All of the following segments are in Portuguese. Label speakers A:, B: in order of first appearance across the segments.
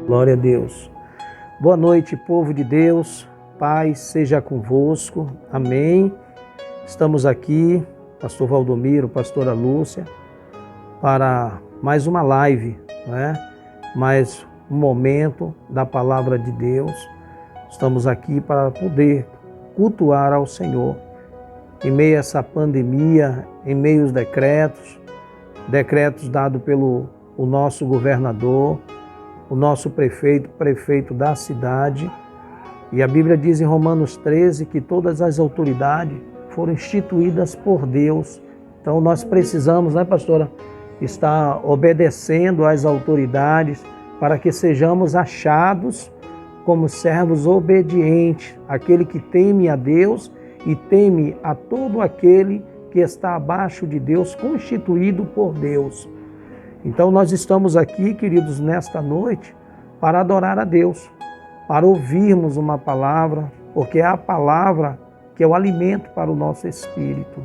A: Glória a Deus. Boa noite, povo de Deus. Paz seja convosco. Amém. Estamos aqui, pastor Valdomiro, pastora Lúcia, para mais uma live, mais um momento da palavra de Deus. Estamos aqui para poder cultuar ao Senhor em meio a essa pandemia, em meio aos decretos dados pelo nosso governador, o nosso prefeito da cidade. E a Bíblia diz em Romanos 13 que todas as autoridades foram instituídas por Deus. Então nós precisamos, pastora, estar obedecendo às autoridades para que sejamos achados como servos obedientes, aquele que teme a Deus e teme a todo aquele que está abaixo de Deus, constituído por Deus. Então nós estamos aqui, queridos, nesta noite para adorar a Deus, para ouvirmos uma palavra, porque é a palavra que é o alimento para o nosso espírito.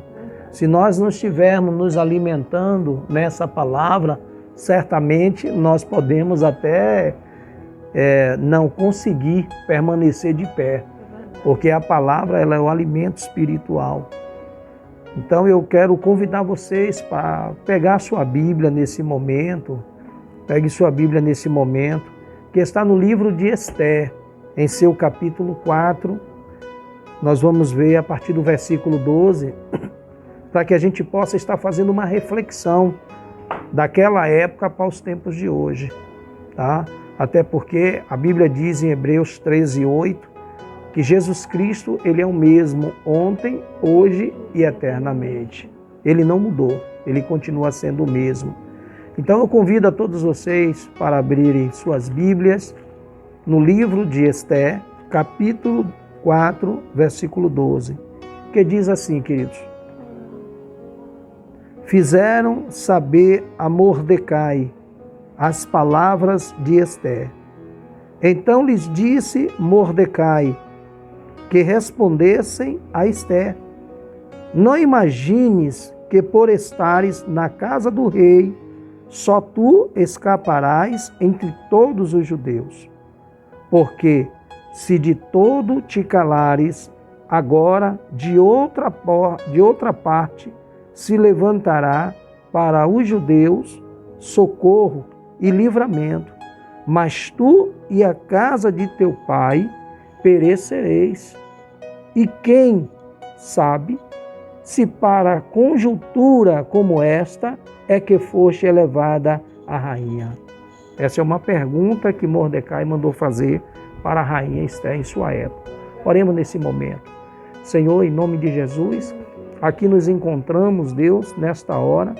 A: Se nós não estivermos nos alimentando nessa palavra, certamente nós podemos até não conseguir permanecer de pé, porque a palavra ela é o alimento espiritual. Então eu quero convidar vocês para pegar sua Bíblia nesse momento, pegue sua Bíblia nesse momento, que está no livro de Esther, em seu capítulo 4, nós vamos ver a partir do versículo 12, para que a gente possa estar fazendo uma reflexão daquela época para os tempos de hoje, tá? Até porque a Bíblia diz em Hebreus 13:8, que Jesus Cristo, Ele é o mesmo ontem, hoje e eternamente. Ele não mudou, Ele continua sendo o mesmo. Então eu convido a todos vocês para abrirem suas Bíblias no livro de Esther, capítulo 4, versículo 12, que diz assim, queridos: fizeram saber a Mordecai as palavras de Esther. Então lhes disse Mordecai que respondessem a Esther: não imagines que por estares na casa do rei, só tu escaparás entre todos os judeus. Porque se de todo te calares, agora de outra parte se levantará para os judeus socorro e livramento, mas tu e a casa de teu pai perecereis. E quem sabe se para conjuntura como esta é que foste elevada a rainha? Essa é uma pergunta que Mordecai mandou fazer para a rainha Esther em sua época. Oremos nesse momento. Senhor, em nome de Jesus, aqui nos encontramos, Deus, nesta hora,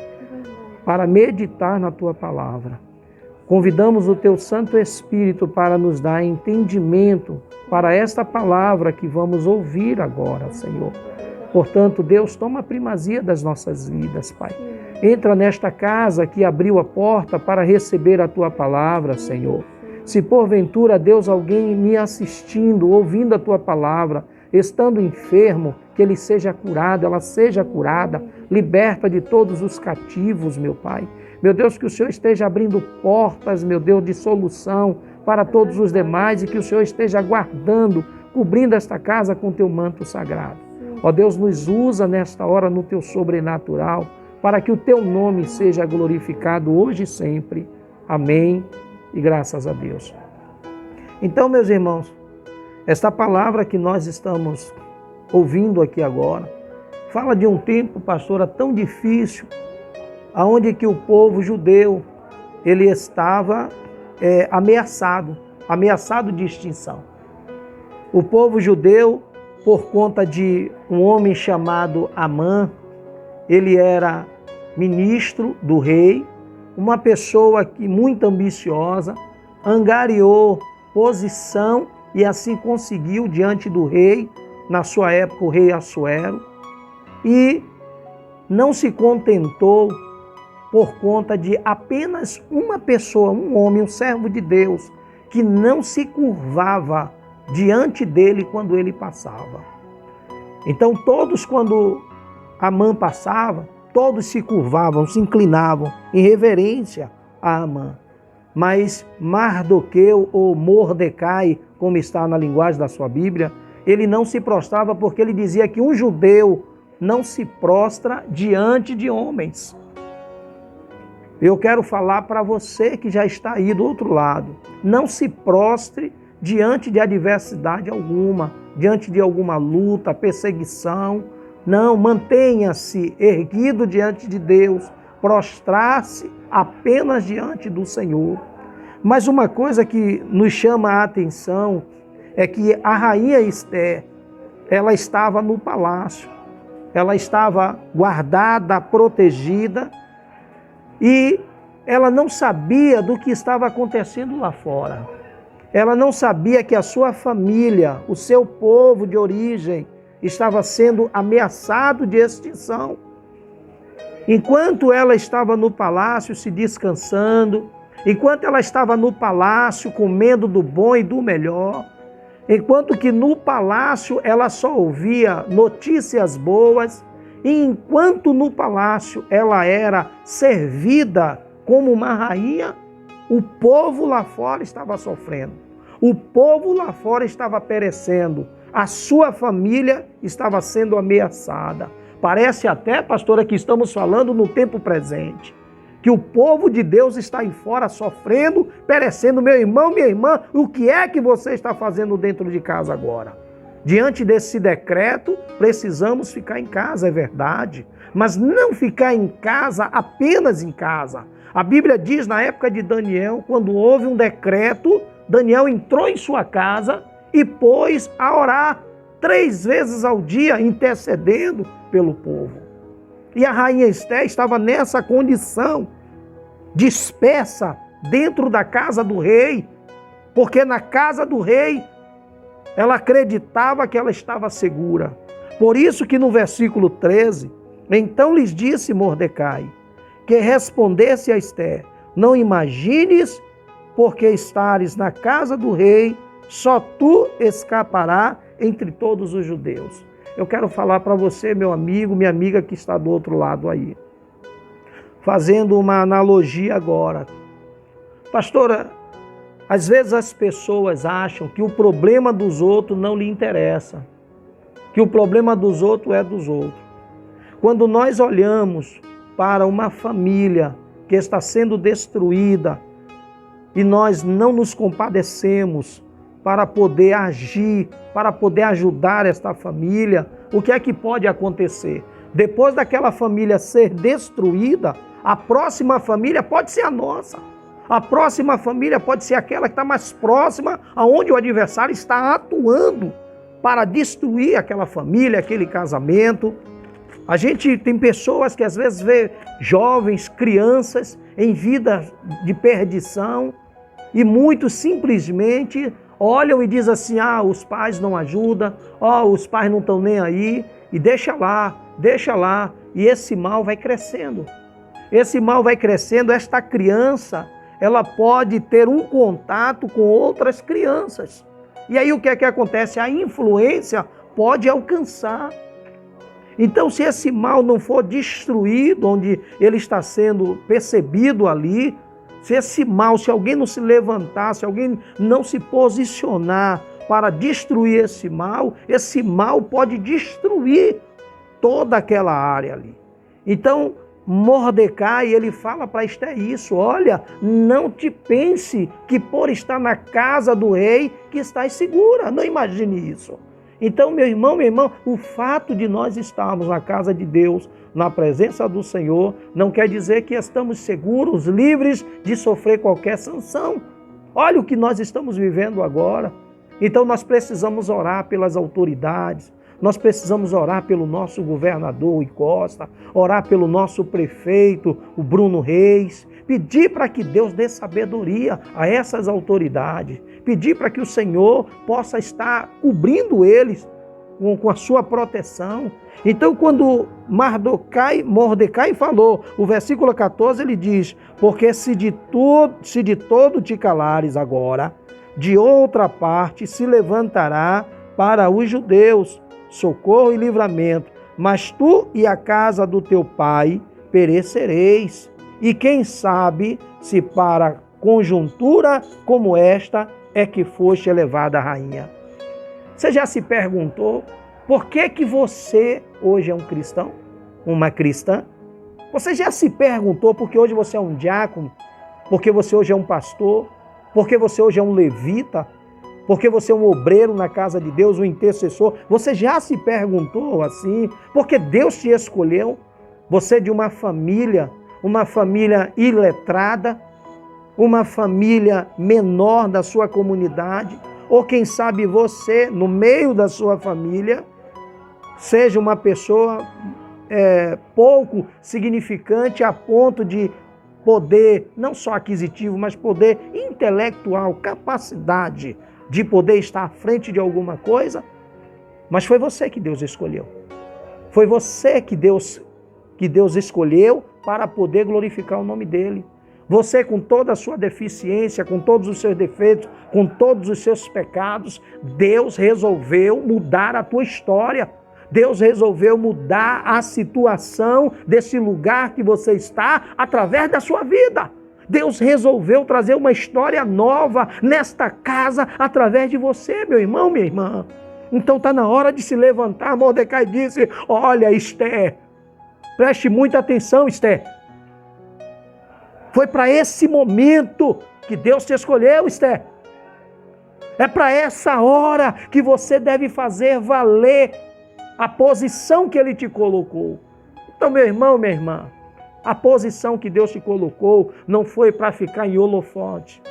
A: para meditar na Tua palavra. Convidamos o Teu Santo Espírito para nos dar entendimento para esta palavra que vamos ouvir agora, Senhor. Portanto, Deus, toma a primazia das nossas vidas, Pai. Entra nesta casa que abriu a porta para receber a Tua palavra, Senhor. Se porventura, Deus, alguém me assistindo, ouvindo a Tua palavra, estando enfermo, que ele seja curado, ela seja curada, liberta de todos os cativos, meu Pai. Meu Deus, que o Senhor esteja abrindo portas, meu Deus, de solução para todos os demais e que o Senhor esteja guardando, cobrindo esta casa com Teu manto sagrado. Ó Deus, nos usa nesta hora no Teu sobrenatural para que o Teu nome seja glorificado hoje e sempre. Amém e graças a Deus. Então, meus irmãos, esta palavra que nós estamos ouvindo aqui agora fala de um tempo, pastora, tão difícil, aonde que o povo judeu ele estava ameaçado de extinção. O povo judeu, por conta de um homem chamado Amã, ele era ministro do rei, uma pessoa que muito ambiciosa, angariou posição e assim conseguiu diante do rei, na sua época o rei Assuero, e não se contentou por conta de apenas uma pessoa, um homem, um servo de Deus, que não se curvava diante dele quando ele passava. Então todos, quando Amã passava, todos se curvavam, se inclinavam em reverência a Amã. Mas Mardoqueu ou Mordecai, como está na linguagem da sua Bíblia, ele não se prostrava porque ele dizia que um judeu não se prostra diante de homens. Eu quero falar para você que já está aí do outro lado. Não se prostre diante de adversidade alguma, diante de alguma luta, perseguição. Não, mantenha-se erguido diante de Deus, prostrar-se apenas diante do Senhor. Mas uma coisa que nos chama a atenção é que a rainha Esther, ela estava no palácio, ela estava guardada, protegida, e ela não sabia do que estava acontecendo lá fora. Ela não sabia que a sua família, o seu povo de origem, estava sendo ameaçado de extinção. Enquanto ela estava no palácio se descansando, enquanto ela estava no palácio comendo do bom e do melhor, enquanto que no palácio ela só ouvia notícias boas, e enquanto no palácio ela era servida como uma rainha, o povo lá fora estava sofrendo. O povo lá fora estava perecendo. A sua família estava sendo ameaçada. Parece até, pastora, que estamos falando no tempo presente, que o povo de Deus está aí fora sofrendo, perecendo. Meu irmão, minha irmã, o que é que você está fazendo dentro de casa agora? Diante desse decreto, precisamos ficar em casa, é verdade, mas não ficar em casa, apenas em casa. A Bíblia diz, na época de Daniel, quando houve um decreto, Daniel entrou em sua casa e pôs a orar 3 vezes ao dia, intercedendo pelo povo. E a rainha Esther estava nessa condição, dispersa dentro da casa do rei, porque na casa do rei ela acreditava que ela estava segura. Por isso que no versículo 13, então lhes disse Mordecai, que respondesse a Esther, não imagines, porque estares na casa do rei, só tu escapará entre todos os judeus. Eu quero falar para você, meu amigo, minha amiga que está do outro lado aí, fazendo uma analogia agora. Pastora, às vezes as pessoas acham que o problema dos outros não lhe interessa, que o problema dos outros é dos outros. Quando nós olhamos para uma família que está sendo destruída e nós não nos compadecemos para poder agir, para poder ajudar esta família, o que é que pode acontecer? Depois daquela família ser destruída, a próxima família pode ser a nossa. A próxima família pode ser aquela que está mais próxima, aonde o adversário está atuando para destruir aquela família, aquele casamento. A gente tem pessoas que às vezes vê jovens, crianças em vida de perdição e muitos simplesmente olham e dizem assim, os pais não ajudam, os pais não estão nem aí, e deixa lá, e esse mal vai crescendo. Esse mal vai crescendo, esta criança, ela pode ter um contato com outras crianças. E aí o que é que acontece? A influência pode alcançar. Então, se esse mal não for destruído, onde ele está sendo percebido ali, se esse mal, se alguém não se levantar, se alguém não se posicionar para destruir esse mal pode destruir toda aquela área ali. Então, Mordecai, ele fala para Esther isso, olha, não te pense que por estar na casa do rei que estás segura, não imagine isso. Então, meu irmão, minha irmã, o fato de nós estarmos na casa de Deus, na presença do Senhor, não quer dizer que estamos seguros, livres de sofrer qualquer sanção. Olha o que nós estamos vivendo agora. Então, nós precisamos orar pelas autoridades, nós precisamos orar pelo nosso governador, o Costa, orar pelo nosso prefeito, o Bruno Reis, pedir para que Deus dê sabedoria a essas autoridades, pedir para que o Senhor possa estar cobrindo eles com a sua proteção. Então, quando Mordecai falou, o versículo 14, ele diz, porque se de todo te calares agora, de outra parte se levantará para os judeus socorro e livramento, mas tu e a casa do teu pai perecereis. E quem sabe se para conjuntura como esta é que foste elevada a rainha. Você já se perguntou por que você hoje é um cristão? Uma cristã? Você já se perguntou por que hoje você é um diácono? Porque você hoje é um pastor? Porque você hoje é um levita? Porque você é um obreiro na casa de Deus, um intercessor? Você já se perguntou assim? Porque Deus te escolheu? Você é de uma família iletrada, uma família menor da sua comunidade, ou quem sabe você, no meio da sua família, seja uma pessoa pouco significante a ponto de poder, não só aquisitivo, mas poder intelectual, capacidade de poder estar à frente de alguma coisa, mas foi você que Deus escolheu. Foi você que Deus escolheu para poder glorificar o nome dele. Você, com toda a sua deficiência, com todos os seus defeitos, com todos os seus pecados, Deus resolveu mudar a tua história. Deus resolveu mudar a situação desse lugar que você está através da sua vida. Deus resolveu trazer uma história nova nesta casa através de você, meu irmão, minha irmã. Então está na hora de se levantar. Mordecai disse: olha, Esther, preste muita atenção, Esther. Foi para esse momento que Deus te escolheu, Esther. É para essa hora que você deve fazer valer a posição que Ele te colocou. Então, meu irmão, minha irmã, a posição que Deus te colocou não foi para ficar em holofote,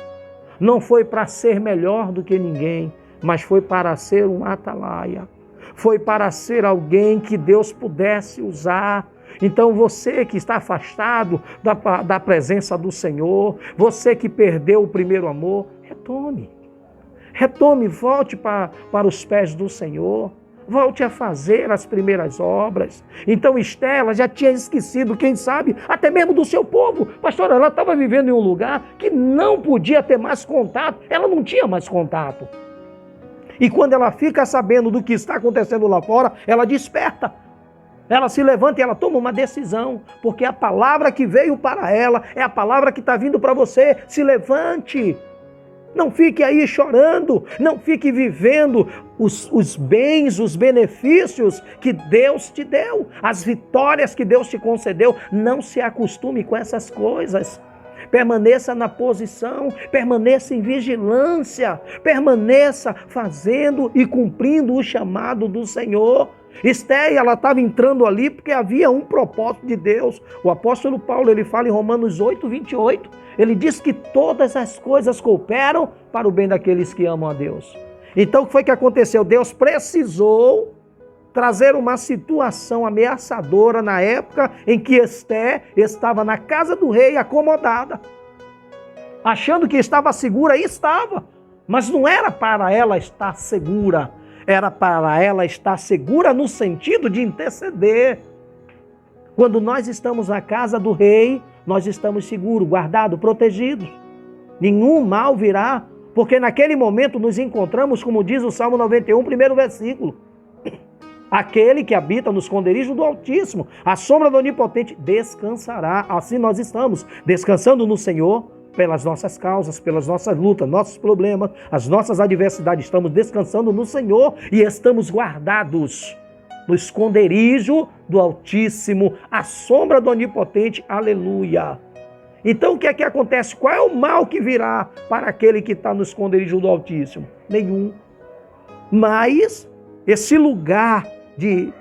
A: não foi para ser melhor do que ninguém, mas foi para ser um atalaia, foi para ser alguém que Deus pudesse usar. Então você que está afastado da presença do Senhor, você que perdeu o primeiro amor, retome, volte para os pés do Senhor. Volte a fazer as primeiras obras. Então Esther, ela já tinha esquecido, quem sabe, até mesmo do seu povo. Pastora, ela estava vivendo em um lugar que não podia ter mais contato. Ela não tinha mais contato. E quando ela fica sabendo do que está acontecendo lá fora, ela desperta. Ela se levanta e ela toma uma decisão. Porque a palavra que veio para ela é a palavra que está vindo para você. Se levante. Não fique aí chorando, não fique vivendo os bens, os benefícios que Deus te deu, as vitórias que Deus te concedeu. Não se acostume com essas coisas. Permaneça na posição, permaneça em vigilância, permaneça fazendo e cumprindo o chamado do Senhor. Esther, ela estava entrando ali porque havia um propósito de Deus. O apóstolo Paulo, ele fala em Romanos 8, 28, ele diz que todas as coisas cooperam para o bem daqueles que amam a Deus. Então, o que foi que aconteceu? Deus precisou trazer uma situação ameaçadora na época em que Esther estava na casa do rei acomodada, achando que estava segura, e estava, mas não era para ela estar segura, era para ela estar segura no sentido de interceder. Quando nós estamos na casa do rei, nós estamos seguros, guardados, protegidos. Nenhum mal virá, porque naquele momento nos encontramos, como diz o Salmo 91, primeiro versículo. Aquele que habita no esconderijo do Altíssimo, a sombra do Onipotente, descansará. Assim nós estamos, descansando no Senhor, pelas nossas causas, pelas nossas lutas, nossos problemas, as nossas adversidades. Estamos descansando no Senhor e estamos guardados no esconderijo do Altíssimo, a sombra do Onipotente. Aleluia! Então o que é que acontece? Qual é o mal que virá para aquele que está no esconderijo do Altíssimo? Nenhum. Mas esse lugar de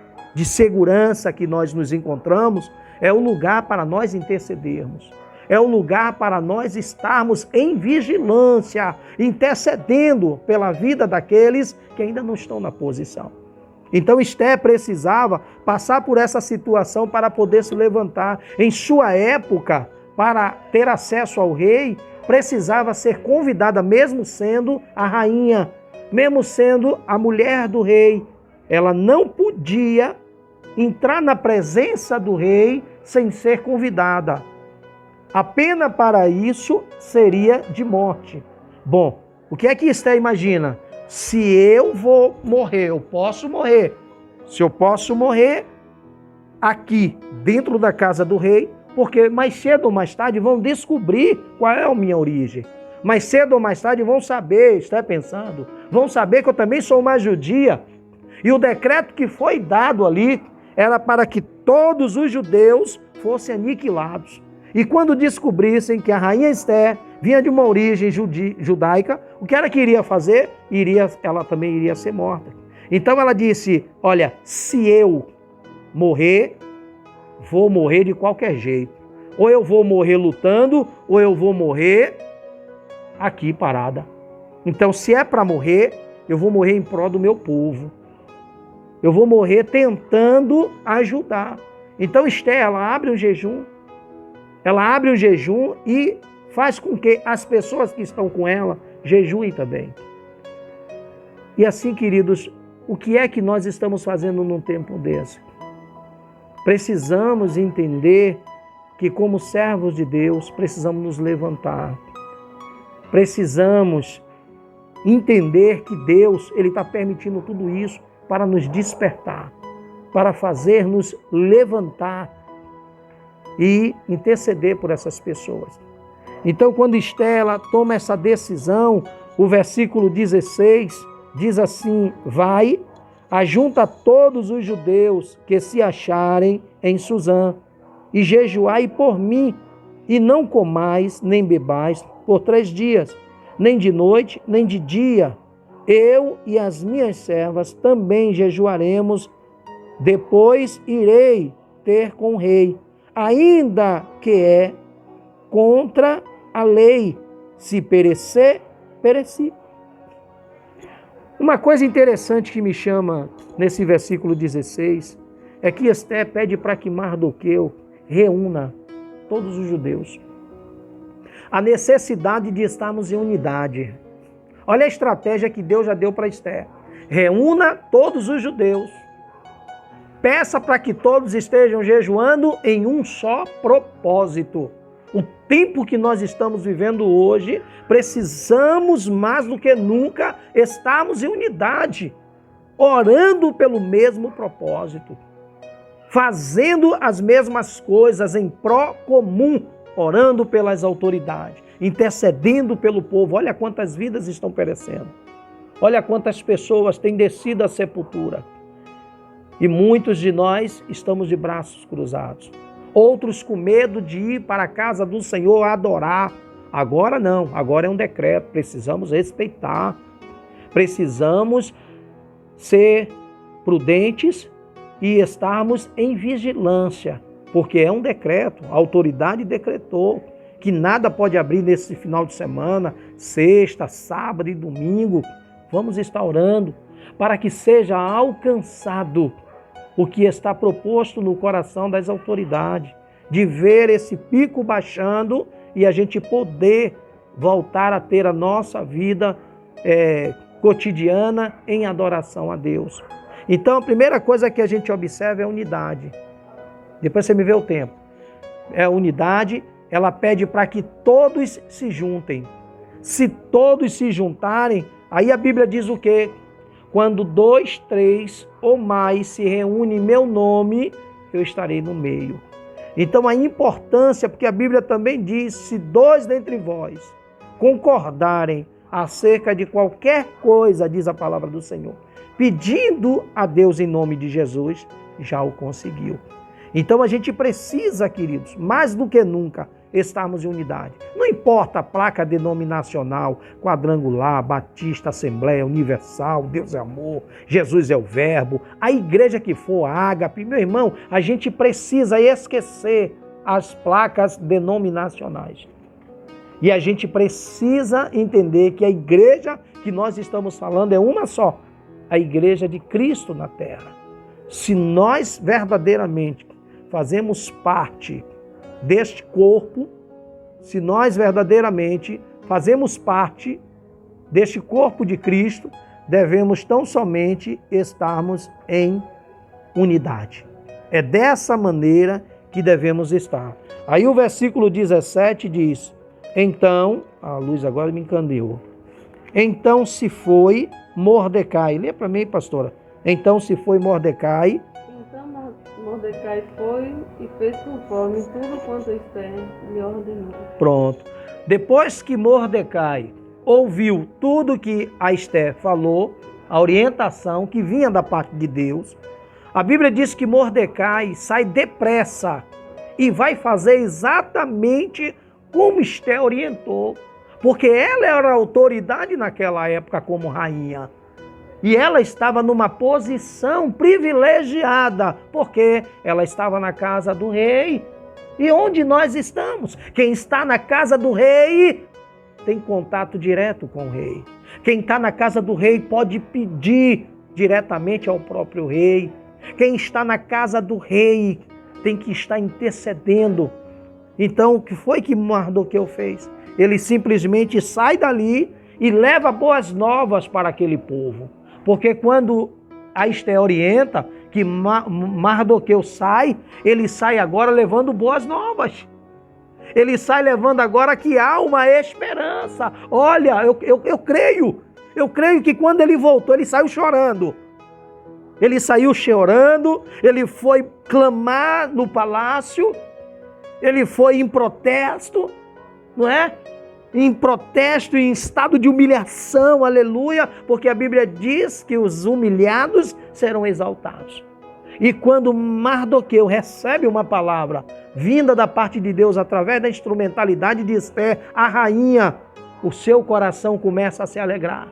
A: segurança que nós nos encontramos é o lugar para nós intercedermos. É o lugar para nós estarmos em vigilância, intercedendo pela vida daqueles que ainda não estão na posição. Então Esther precisava passar por essa situação para poder se levantar. Em sua época, para ter acesso ao rei, precisava ser convidada, mesmo sendo a rainha, mesmo sendo a mulher do rei. Ela não podia entrar na presença do rei sem ser convidada. A pena para isso seria de morte. Bom, o que é que Esther imagina? Se eu vou morrer, eu posso morrer. Se eu posso morrer aqui dentro da casa do rei, Porque mais cedo ou mais tarde vão descobrir qual é a minha origem. Mais cedo ou mais tarde vão saber, está pensando, vão saber que eu também sou uma judia. E o decreto que foi dado ali era para que todos os judeus fossem aniquilados. E quando descobrissem que a rainha Esther vinha de uma origem judaica, o que ela queria fazer? Ela também iria ser morta. Então ela disse, olha, se eu morrer, vou morrer de qualquer jeito. Ou eu vou morrer lutando, ou eu vou morrer aqui parada. Então, se é para morrer, eu vou morrer em prol do meu povo. Eu vou morrer tentando ajudar. Então, Esther, ela abre um jejum. Ela abre um jejum e faz com que as pessoas que estão com ela jejuem também. E assim, queridos, o que é que nós estamos fazendo num tempo desse? Precisamos entender que, como servos de Deus, precisamos nos levantar. Precisamos entender que Deus, Ele está permitindo tudo isso para nos despertar, para fazer-nos levantar e interceder por essas pessoas. Então, quando Esther ela toma essa decisão, o versículo 16 diz assim, vai, ajunta todos os judeus que se acharem em Suzã, e jejuai por mim, e não comais nem bebais por 3 dias, nem de noite, nem de dia. Eu e as minhas servas também jejuaremos, depois irei ter com o rei, ainda que é contra a lei, se perecer, pereci. Uma coisa interessante que me chama nesse versículo 16 é que Esther pede para que Mardoqueu reúna todos os judeus. A necessidade de estarmos em unidade. Olha a estratégia que Deus já deu para Esther. Reúna todos os judeus. Peça para que todos estejam jejuando em um só propósito. O tempo que nós estamos vivendo hoje, precisamos mais do que nunca estarmos em unidade, orando pelo mesmo propósito, fazendo as mesmas coisas em pró comum, orando pelas autoridades, intercedendo pelo povo. Olha quantas vidas estão perecendo. Olha quantas pessoas têm descido à sepultura. E muitos de nós estamos de braços cruzados. Outros com medo de ir para a casa do Senhor adorar. Agora não, agora é um decreto, precisamos respeitar. Precisamos ser prudentes e estarmos em vigilância, porque é um decreto, a autoridade decretou que nada pode abrir nesse final de semana, sexta, sábado e domingo. Vamos estar orando para que seja alcançado o que está proposto no coração das autoridades, de ver esse pico baixando e a gente poder voltar a ter a nossa vida cotidiana em adoração a Deus. Então, a primeira coisa que a gente observa é a unidade. Depois você me vê o tempo. É a unidade, ela pede para que todos se juntem. Se todos se juntarem, aí a Bíblia diz o quê? Quando 2, 3 ou mais se reúnem em meu nome, eu estarei no meio. Então a importância, porque a Bíblia também diz, se 2 dentre vós concordarem acerca de qualquer coisa, diz a palavra do Senhor, pedindo a Deus em nome de Jesus, já o conseguiu. Então a gente precisa, queridos, mais do que nunca, estarmos em unidade. Não importa a placa denominacional, quadrangular, batista, assembleia, universal, Deus é amor, Jesus é o verbo, a igreja que for, a ágape, meu irmão, a gente precisa esquecer as placas denominacionais. E a gente precisa entender que a igreja que nós estamos falando é uma só, a igreja de Cristo na terra. Se nós verdadeiramente fazemos parte deste corpo, se nós verdadeiramente fazemos parte deste corpo de Cristo, devemos tão somente estarmos em unidade. É dessa maneira que devemos estar. Aí o versículo 17 diz, então, a luz agora me encandeou, então se foi Mordecai, lê para mim, pastora, então se foi Mordecai,
B: Mordecai foi e fez conforme tudo quanto Esther lhe ordenou.
A: Pronto. Depois que Mordecai ouviu tudo que a Esther falou, a orientação que vinha da parte de Deus, a Bíblia diz que Mordecai sai depressa e vai fazer exatamente como Esther orientou, porque ela era a autoridade naquela época como rainha. E ela estava numa posição privilegiada, porque ela estava na casa do rei. E onde nós estamos? Quem está na casa do rei tem contato direto com o rei. Quem está na casa do rei pode pedir diretamente ao próprio rei. Quem está na casa do rei tem que estar intercedendo. Então, o que foi que Mardoqueu fez? Ele simplesmente sai dali e leva boas novas para aquele povo. Porque quando a Esther orienta que Mardoqueu sai, ele sai agora levando boas novas. Ele sai levando agora que há uma esperança. Olha, eu creio que quando ele voltou, ele saiu chorando. Ele saiu chorando, ele foi clamar no palácio, ele foi em protesto, não é? Em protesto, em estado de humilhação, aleluia, porque a Bíblia diz que os humilhados serão exaltados. E quando Mardoqueu recebe uma palavra vinda da parte de Deus através da instrumentalidade de Esther, a rainha, o seu coração começa a se alegrar.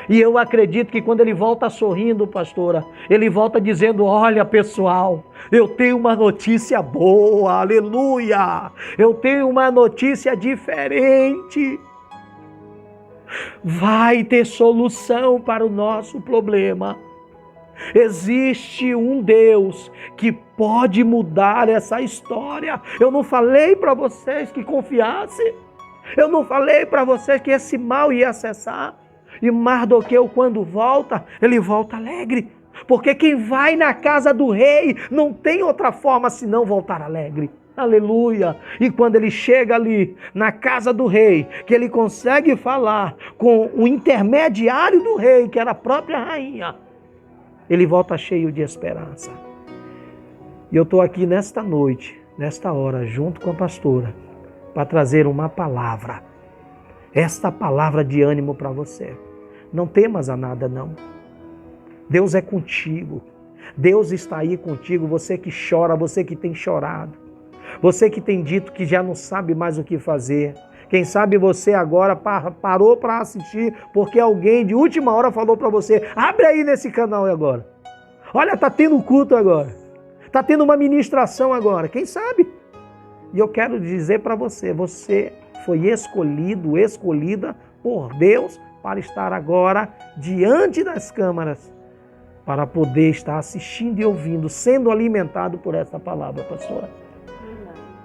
A: E eu acredito que quando ele volta sorrindo, pastora, ele volta dizendo: olha pessoal, eu tenho uma notícia boa, aleluia, eu tenho uma notícia diferente. Vai ter solução para o nosso problema. Existe um Deus que pode mudar essa história. Eu não falei para vocês que confiassem. Eu não falei para vocês que esse mal ia cessar. E Mardoqueu, quando volta, ele volta alegre. Porque quem vai na casa do rei não tem outra forma senão voltar alegre. Aleluia! E quando ele chega ali na casa do rei, que ele consegue falar com o intermediário do rei, que era a própria rainha, ele volta cheio de esperança. E eu estou aqui nesta noite, nesta hora, junto com a pastora, para trazer uma palavra. Esta palavra de ânimo para você. Não temas a nada, não. Deus é contigo. Deus está aí contigo. Você que chora, você que tem chorado. Você que tem dito que já não sabe mais o que fazer. Quem sabe você agora parou para assistir porque alguém de última hora falou para você: abre aí nesse canal agora. Olha, está tendo culto agora. Está tendo uma ministração agora. Quem sabe? E eu quero dizer para você, você foi escolhido, escolhida por Deus para estar agora diante das câmeras, para poder estar assistindo e ouvindo, sendo alimentado por esta palavra, pastora.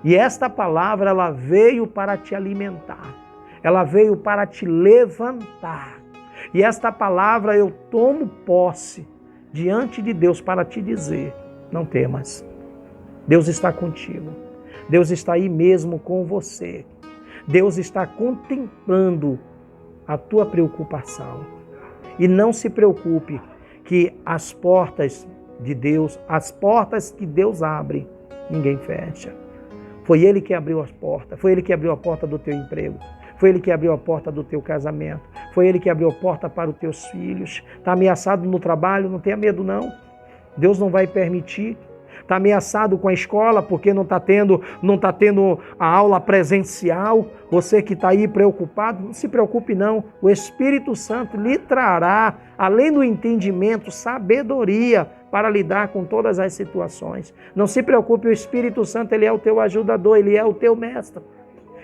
A: E esta palavra, ela veio para te alimentar, ela veio para te levantar. E esta palavra eu tomo posse diante de Deus para te dizer: não temas, Deus está contigo, Deus está aí mesmo com você, Deus está contemplando a tua preocupação. E não se preocupe que as portas de Deus, as portas que Deus abre, ninguém fecha. Foi Ele que abriu as portas, foi Ele que abriu a porta do teu emprego, foi Ele que abriu a porta do teu casamento, foi Ele que abriu a porta para os teus filhos. Está ameaçado no trabalho? Não tenha medo não, Deus não vai permitir. Está ameaçado com a escola porque não está tendo a aula presencial. Você que está aí preocupado, não se preocupe não. O Espírito Santo lhe trará, além do entendimento, sabedoria para lidar com todas as situações. Não se preocupe, o Espírito Santo, ele é o teu ajudador, ele é o teu mestre.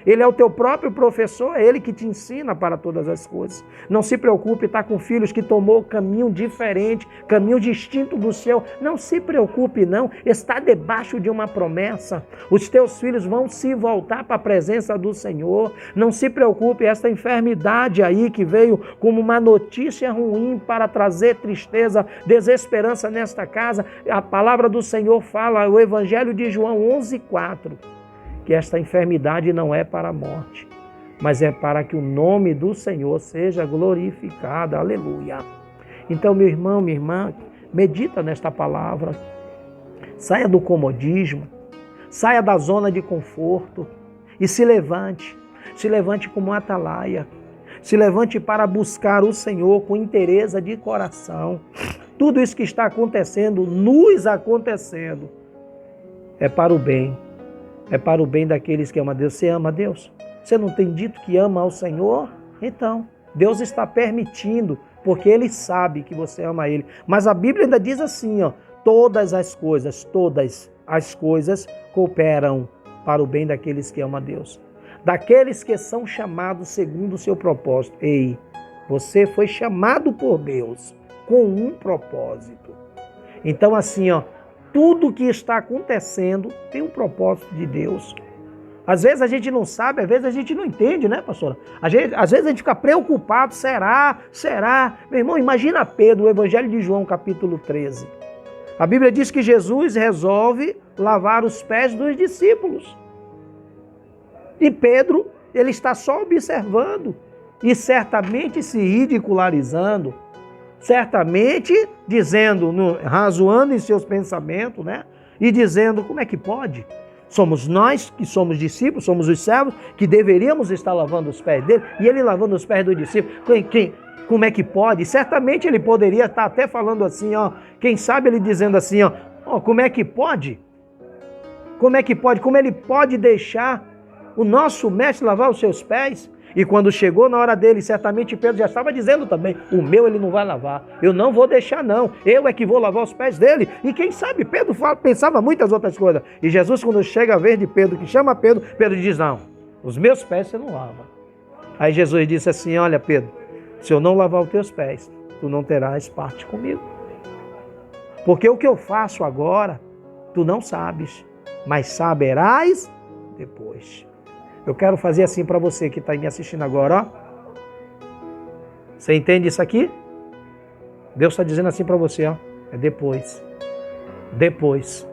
A: Ele é o teu próprio professor, é Ele que te ensina para todas as coisas. Não se preocupe, está com filhos que tomou caminho diferente, caminho distinto do seu. Não se preocupe não, está debaixo de uma promessa. Os teus filhos vão se voltar para a presença do Senhor. Não se preocupe, esta enfermidade aí que veio como uma notícia ruim para trazer tristeza, desesperança nesta casa. A palavra do Senhor fala, o Evangelho de João 11:4. Que esta enfermidade não é para a morte, mas é para que o nome do Senhor seja glorificado. Aleluia. Então, meu irmão, minha irmã, medita nesta palavra. Saia do comodismo, saia da zona de conforto e se levante. Se levante como um atalaia. Se levante para buscar o Senhor com inteireza de coração. Tudo isso que está acontecendo, nos acontecendo, é para o bem. É para o bem daqueles que amam a Deus. Você ama a Deus? Você não tem dito que ama ao Senhor? Então, Deus está permitindo, porque Ele sabe que você ama Ele. Mas a Bíblia ainda diz assim, ó, todas as coisas cooperam para o bem daqueles que amam a Deus. Daqueles que são chamados segundo o seu propósito. Ei, você foi chamado por Deus com um propósito. Então assim, ó, tudo que está acontecendo tem um propósito de Deus. Às vezes a gente não sabe, às vezes a gente não entende, né, pastora? Às vezes a gente fica preocupado, será? Meu irmão, imagina Pedro, o Evangelho de João, capítulo 13. A Bíblia diz que Jesus resolve lavar os pés dos discípulos. E Pedro, ele está só observando e certamente se ridicularizando, certamente dizendo, razoando em seus pensamentos, né? E dizendo, como é que pode? Somos nós que somos discípulos, somos os servos, que deveríamos estar lavando os pés dele, e ele lavando os pés do discípulo. Como é que pode? Certamente ele poderia estar até falando assim, ó, quem sabe ele dizendo assim, ó, como é que pode? Como é que pode? Como ele pode deixar o nosso mestre lavar os seus pés? E quando chegou na hora dele, certamente Pedro já estava dizendo também, o meu ele não vai lavar, eu não vou deixar não, eu é que vou lavar os pés dele. E quem sabe, Pedro pensava muitas outras coisas. E Jesus, quando chega a vez de Pedro, que chama Pedro, Pedro diz, não, os meus pés você não lava. Aí Jesus disse assim, olha Pedro, se eu não lavar os teus pés, tu não terás parte comigo. Porque o que eu faço agora, tu não sabes, mas saberás depois. Eu quero fazer assim para você que está me assistindo agora, ó. Você entende isso aqui? Deus está dizendo assim para você, ó. É depois. Depois.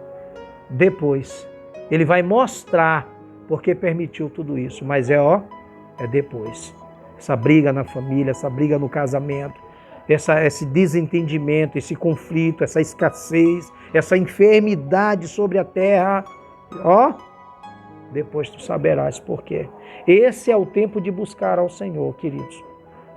A: Depois. Ele vai mostrar porque permitiu tudo isso. Mas é depois. Essa briga na família, essa briga no casamento, esse desentendimento, esse conflito, essa escassez, essa enfermidade sobre a terra, depois tu saberás por quê. Esse é o tempo de buscar ao Senhor, queridos.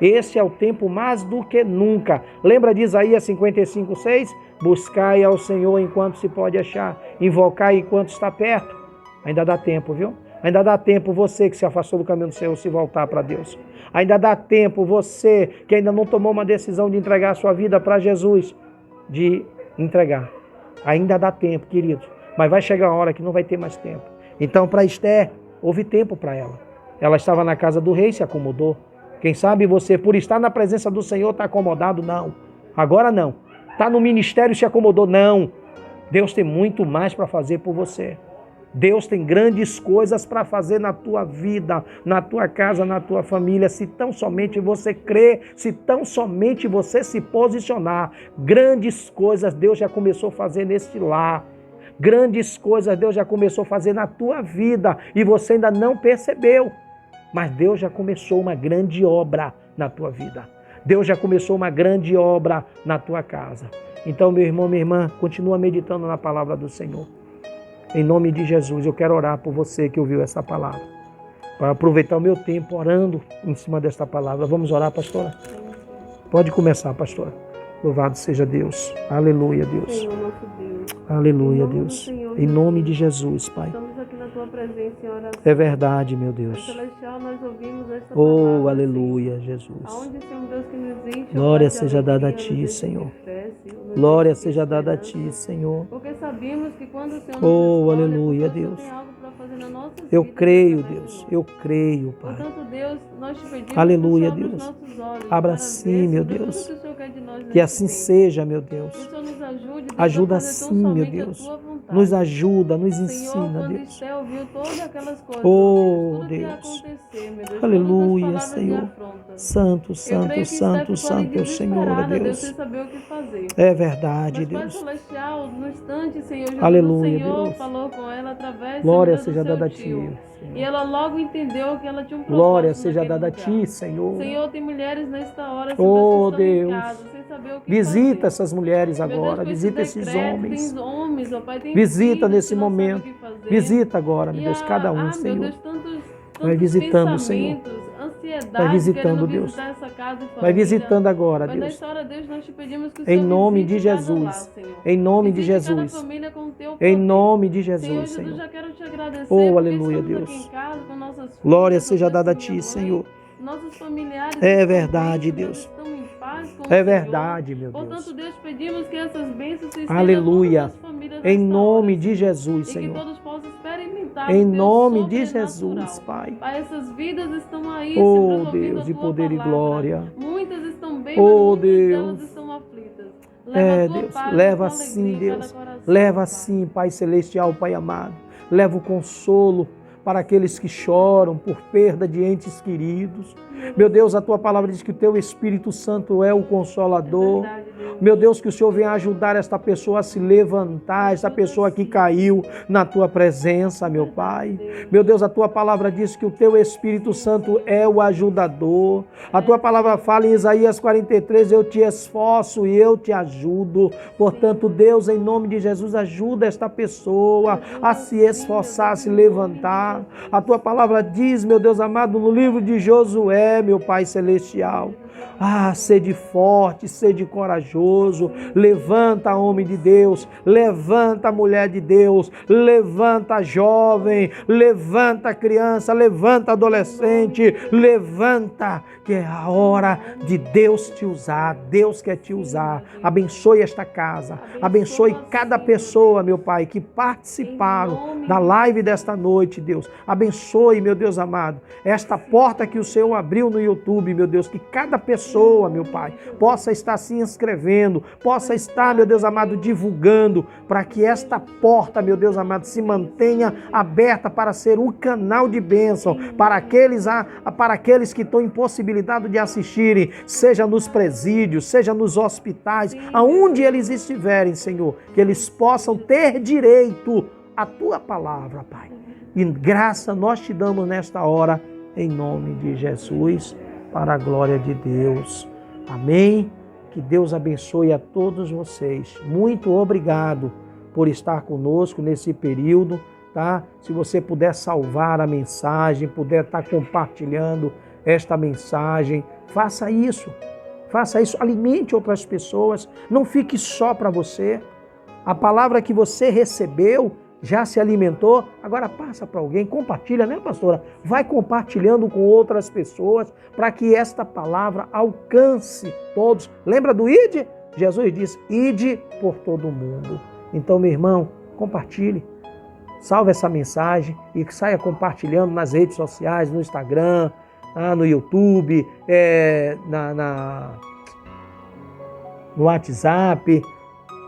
A: Esse é o tempo mais do que nunca. Lembra de Isaías 55:6? Buscai ao Senhor enquanto se pode achar. Invocai enquanto está perto. Ainda dá tempo, viu? Ainda dá tempo você que se afastou do caminho do Senhor se voltar para Deus. Ainda dá tempo você que ainda não tomou uma decisão de entregar a sua vida para Jesus, de entregar. Ainda dá tempo, queridos. Mas vai chegar a hora que não vai ter mais tempo. Então, para Esther, houve tempo para ela. Ela estava na casa do rei e se acomodou. Quem sabe você, por estar na presença do Senhor, está acomodado? Não. Agora não. Está no ministério e se acomodou? Não. Deus tem muito mais para fazer por você. Deus tem grandes coisas para fazer na tua vida, na tua casa, na tua família, se tão somente você crer, se tão somente você se posicionar. Grandes coisas Deus já começou a fazer neste lar. Grandes coisas Deus já começou a fazer na tua vida e você ainda não percebeu. Mas Deus já começou uma grande obra na tua vida. Deus já começou uma grande obra na tua casa. Então, meu irmão, minha irmã, continua meditando na palavra do Senhor. Em nome de Jesus, eu quero orar por você que ouviu essa palavra. Para aproveitar o meu tempo orando em cima desta palavra. Vamos orar, pastora? Pode começar, pastora. Louvado seja Deus. Aleluia, Deus.
B: Senhor, nosso Deus.
A: Aleluia, Deus. Em nome de Jesus, Pai.
B: Estamos aqui na tua presença em oração.
A: É verdade, meu Deus.
B: Celestial, nós ouvimos esta palavra.
A: Oh, aleluia, Jesus.
B: Aonde, Senhor Deus, que nos enche,
A: Glória
B: de
A: seja
B: alegria,
A: dada a
B: nos
A: Ti,
B: enche
A: Senhor.
B: de fé, Senhor, nos
A: Glória
B: enche de
A: seja dada a
B: esperança.
A: Ti, Senhor.
B: Porque sabemos que quando o Senhor nos
A: Oh,
B: escolhe,
A: aleluia,
B: porque o Senhor
A: Deus.
B: tem algo para fazer na nossa
A: Eu
B: vida,
A: creio,
B: através de
A: Deus.
B: nós.
A: Eu creio, Pai.
B: Portanto, Deus, nós te pedimos
A: Aleluia,
B: que o Senhor abra
A: Deus.
B: os nossos olhos
A: Abra
B: para
A: sim,
B: ver,
A: meu
B: Senhor,
A: Deus.
B: tudo que o Senhor quer de nós
A: Que
B: nesse
A: assim
B: tempo.
A: seja, meu
B: Que o
A: Deus.
B: Senhor nos ajude, Deus,
A: Ajuda
B: a fazer tão
A: sim, meu
B: somente
A: Deus.
B: a tua vontade.
A: Nos ajuda, nos
B: Senhor,
A: ensina,
B: quando
A: Deus.
B: Esther ouviu todas aquelas coisas,
A: Oh,
B: tudo que ia
A: Deus.
B: acontecer, meu Deus,
A: Aleluia,
B: todas as palavras de
A: Senhor.
B: afronta.
A: Santo,
B: Eu
A: santo,
B: creio que
A: santo,
B: Esther ficou ali
A: santo é o Senhor, ó
B: desesperada, Deus,
A: Deus.
B: sem saber o que fazer.
A: É verdade,
B: Mas, Pai
A: Deus.
B: Celestial, no instante, Senhor, Jesus,
A: Aleluia,
B: o Senhor
A: Deus.
B: falou com ela através,
A: Glória
B: Senhor,
A: seja
B: do seu
A: dada a Ti,
B: tio.
A: Senhor.
B: E ela logo entendeu que ela tinha um propósito
A: Glória seja
B: naquele
A: dada a
B: lugar.
A: Ti, Senhor.
B: Senhor, tem mulheres nesta hora,
A: Oh,
B: Senhor, que estão
A: Deus.
B: em casa, sem saber o que
A: Visita
B: fazer.
A: essas mulheres
B: Meu Deus,
A: agora,
B: com esse
A: visita esses
B: decreto,
A: homens.
B: tem homens, ó Pai, tem
A: Visita
B: vidas
A: nesse
B: que não sabem
A: momento.
B: o que fazer.
A: Visita agora, meu
B: E
A: Deus, cada um,
B: meu
A: Senhor.
B: Deus, tantos
A: Vai visitando, Senhor.
B: pensamentos, ansiedade,
A: Vai visitando,
B: querendo
A: Deus.
B: visitar essa casa e família.
A: Vai visitando agora,
B: Mas
A: Deus.
B: nessa hora, Deus, nós te pedimos que o
A: Em
B: Senhor
A: nome de
B: visite cada lar,
A: Jesus.
B: Senhor.
A: Em nome de
B: Visite cada
A: Jesus.
B: família com o teu
A: Em
B: poder.
A: nome de
B: Senhor
A: Jesus,
B: Jesus,
A: Senhor.
B: já quero te agradecer,
A: Oh,
B: porque
A: aleluia,
B: estamos
A: Deus.
B: aqui em casa com nossas
A: Glória
B: filhas,
A: seja
B: ó Deus,
A: dada a
B: com
A: ti,
B: minha
A: Senhor.
B: mãe. Nossos familiares
A: É
B: estão
A: verdade,
B: bem,
A: Deus.
B: estão em paz com o
A: É
B: Senhor.
A: verdade, meu
B: Portanto,
A: Deus.
B: Deus, pedimos que essas bênçãos se estendam a
A: Aleluia.
B: todas as famílias
A: Em
B: nesta
A: nome
B: hora,
A: de
B: Senhor.
A: Jesus,
B: E que
A: Senhor.
B: todos possam experimentar
A: Em
B: o teu
A: nome de
B: sobrenatural.
A: Jesus, Pai.
B: Pai, essas vidas estão aí,
A: Oh,
B: Senhor, ouvindo
A: Deus
B: a
A: de
B: tua
A: poder e
B: palavra.
A: glória.
B: Muitas estão bem,
A: Oh,
B: mas muitas
A: Deus.
B: delas estão aflitas. Leva a tua
A: Deus,
B: paz,
A: leva
B: a tua
A: sim,
B: alegria em
A: Deus.
B: cada coração,
A: Leva
B: Pai.
A: sim, Pai Celestial, Pai amado. Leva o consolo para aqueles que choram por perda de entes queridos. Meu Deus, a tua palavra diz que o teu Espírito Santo é o Consolador.
B: É verdade, Deus.
A: Meu Deus, que o Senhor venha ajudar esta pessoa a se levantar, esta pessoa que caiu na tua presença, meu Pai. Meu Deus, a tua palavra diz que o teu Espírito Santo é o ajudador. A tua palavra fala em Isaías 43, eu te esforço e eu te ajudo. Portanto, Deus, em nome de Jesus, ajuda esta pessoa a se esforçar, a se levantar. A tua palavra diz, meu Deus amado, no livro de Josué, meu Pai Celestial, sede forte, sede corajoso, levanta, homem de Deus, levanta, mulher de Deus, levanta, jovem, levanta, criança, levanta, adolescente, levanta, que é a hora de Deus te usar. Deus quer te usar. Abençoe esta casa, abençoe cada pessoa, meu Pai, que participaram da live desta noite, Deus. Abençoe, meu Deus amado, esta porta que o Senhor abriu no YouTube, meu Deus, que cada pessoa, meu Pai, possa estar se inscrevendo, possa estar, meu Deus amado, divulgando, para que esta porta, meu Deus amado, se mantenha aberta para ser um canal de bênção para aqueles que estão impossibilitados de assistirem, seja nos presídios, seja nos hospitais, aonde eles estiverem, Senhor, que eles possam ter direito à tua palavra, Pai. E graça nós te damos nesta hora, em nome de Jesus, para a glória de Deus. Amém? Que Deus abençoe a todos vocês. Muito obrigado por estar conosco nesse período, tá? Se você puder salvar a mensagem, puder estar compartilhando esta mensagem, faça isso. Faça isso, alimente outras pessoas, não fique só para você. A palavra que você recebeu já se alimentou, agora passa para alguém, compartilha, né, pastora? Vai compartilhando com outras pessoas para que esta palavra alcance todos. Lembra do ide? Jesus disse, ide por todo o mundo. Então, meu irmão, compartilhe, salve essa mensagem e saia compartilhando nas redes sociais, no Instagram, no YouTube, no WhatsApp,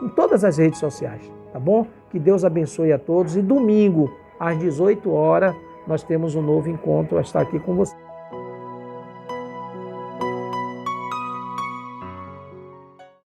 A: em todas as redes sociais, tá bom? Que Deus abençoe a todos e domingo, às 18 horas, nós temos um novo encontro a estar aqui com você.